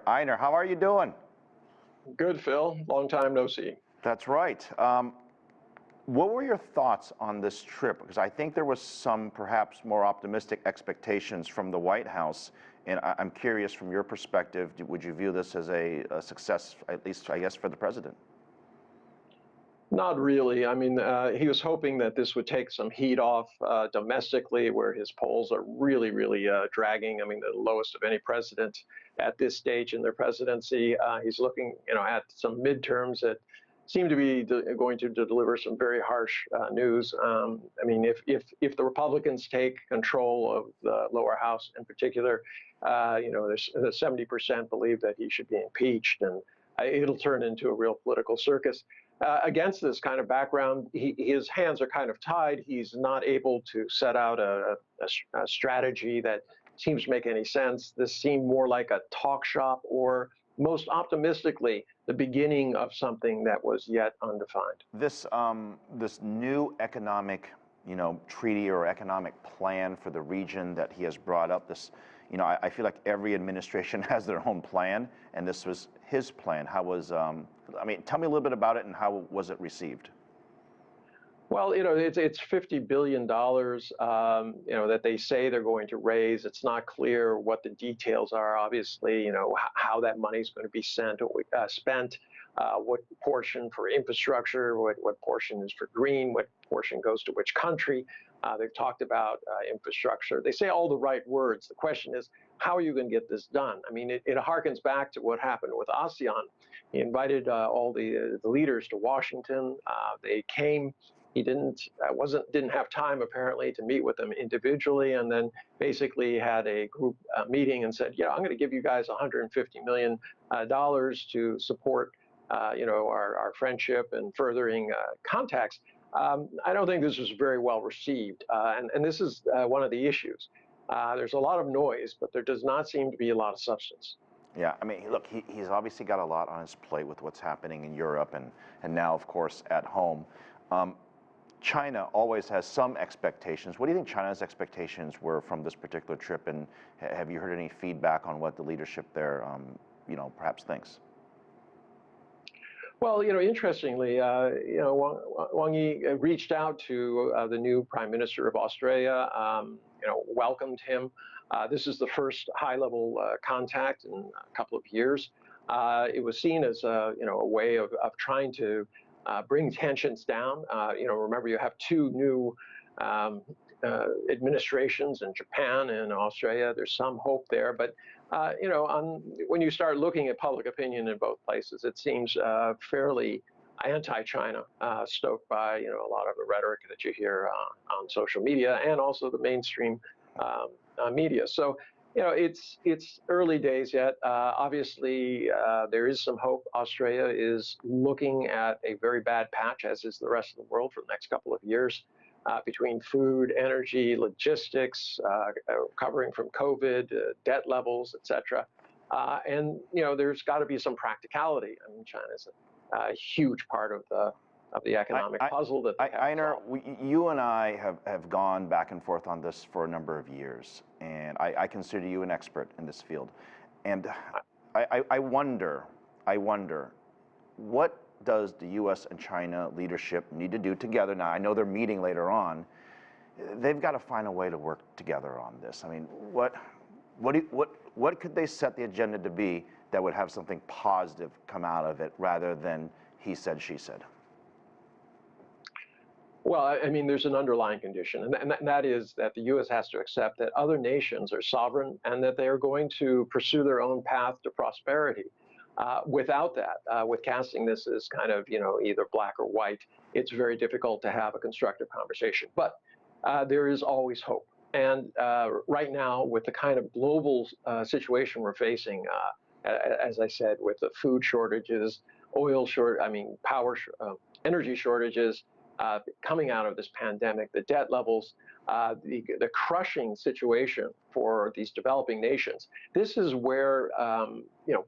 Einer, how are you doing? Good, Phil. Long time no see. That's right. What were your thoughts on this trip? Because I think there was some perhaps more optimistic expectations from the White House. And I'm curious, from your perspective, would you view this as a success, at least, I guess, for the president? Not really. I mean, he was hoping that this would take some heat off domestically, where his polls are really dragging. I mean, the lowest of any president at this stage in their presidency. He's looking, at some midterms that seem to be going to deliver some very harsh news. I mean, if the Republicans take control of the lower house in particular, there's 70% believe that he should be impeached, and it'll turn into a real political circus. Against this kind of background, his hands are kind of tied. He's not able to set out a strategy that seems to make any sense. This seemed more like a talk shop, or most optimistically, the beginning of something that was yet undefined. This new economic, treaty or economic plan for the region that he has brought up. I feel like every administration has their own plan, and this was his plan. How was? Tell me a little bit about it, and how was it received? Well, it's $50 billion, that they say they're going to raise. It's not clear what the details are, obviously, how that money is going to be spent, what portion for infrastructure, what portion is for green, what portion goes to which country. They've talked about infrastructure. They say all the right words. The question is, how are you going to get this done? I mean, it harkens back to what happened with ASEAN. He invited all the leaders to Washington. They came. He didn't have time apparently to meet with them individually, and then basically had a group meeting and said, "Yeah, I'm going to give you guys $150 million to support, our friendship and furthering contacts." I don't think this was very well received, and this is one of the issues. There's a lot of noise, but there does not seem to be a lot of substance. Yeah, I mean, look, he's obviously got a lot on his plate with what's happening in Europe and now, of course, at home. China always has some expectations. What do you think China's expectations were from this particular trip, and have you heard any feedback on what the leadership there, perhaps thinks? Well, interestingly, Wang Yi reached out to the new Prime Minister of Australia, welcomed him. This is the first high-level contact in a couple of years. It was seen as a way of trying to bring tensions down. Remember, you have two new administrations in Japan and Australia. There's some hope there, but when you start looking at public opinion in both places, it seems fairly anti-China, stoked by a lot of the rhetoric that you hear on social media and also the mainstream media. So it's early days yet. Obviously, there is some hope. Australia is looking at a very bad patch, as is the rest of the world, for the next couple of years, between food, energy, logistics, recovering from COVID, debt levels, etc. And there's got to be some practicality. I mean, China's a huge part of the economic puzzle that they have. Einer, you and I have gone back and forth on this for a number of years, and I consider you an expert in this field. And I wonder, what does the U.S. and China leadership need to do together? Now, I know they're meeting later on. They've got to find a way to work together on this. I mean, what could they set the agenda to be that would have something positive come out of it, rather than he said, she said? Well, I mean, there's an underlying condition, and that is that the U.S. has to accept that other nations are sovereign and that they are going to pursue their own path to prosperity. Without that, with casting this as kind of, either black or white, it's very difficult to have a constructive conversation. But there is always hope. And right now, with the kind of global situation we're facing, as I said, with the food shortages, energy shortages, coming out of this pandemic, the debt levels, the crushing situation for these developing nations. This is where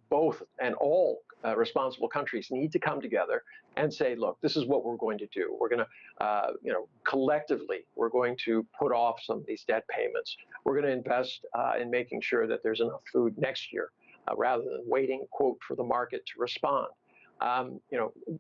both and all responsible countries need to come together and say, look, this is what we're going to do. We're going to, collectively, we're going to put off some of these debt payments. We're going to invest in making sure that there's enough food next year. rather than waiting, quote, for the market to respond.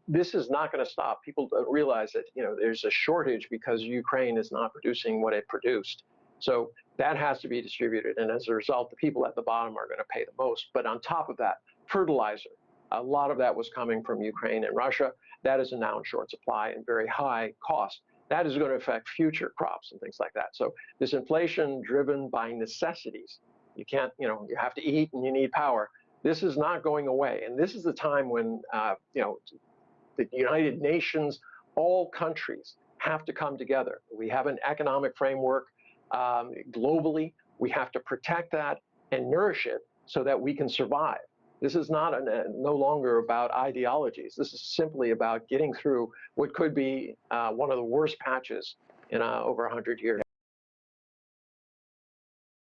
This is not going to stop. People don't realize that, there's a shortage because Ukraine is not producing what it produced. So that has to be distributed. And as a result, the people at the bottom are going to pay the most. But on top of that, fertilizer, a lot of that was coming from Ukraine and Russia. That is now in short supply and very high cost. That is going to affect future crops and things like that. So this inflation driven by necessities, you can't, you have to eat and you need power. This is not going away. And this is the time when, the United Nations, all countries have to come together. We have an economic framework globally. We have to protect that and nourish it so that we can survive. This is not no longer about ideologies. This is simply about getting through what could be one of the worst patches in over 100 years.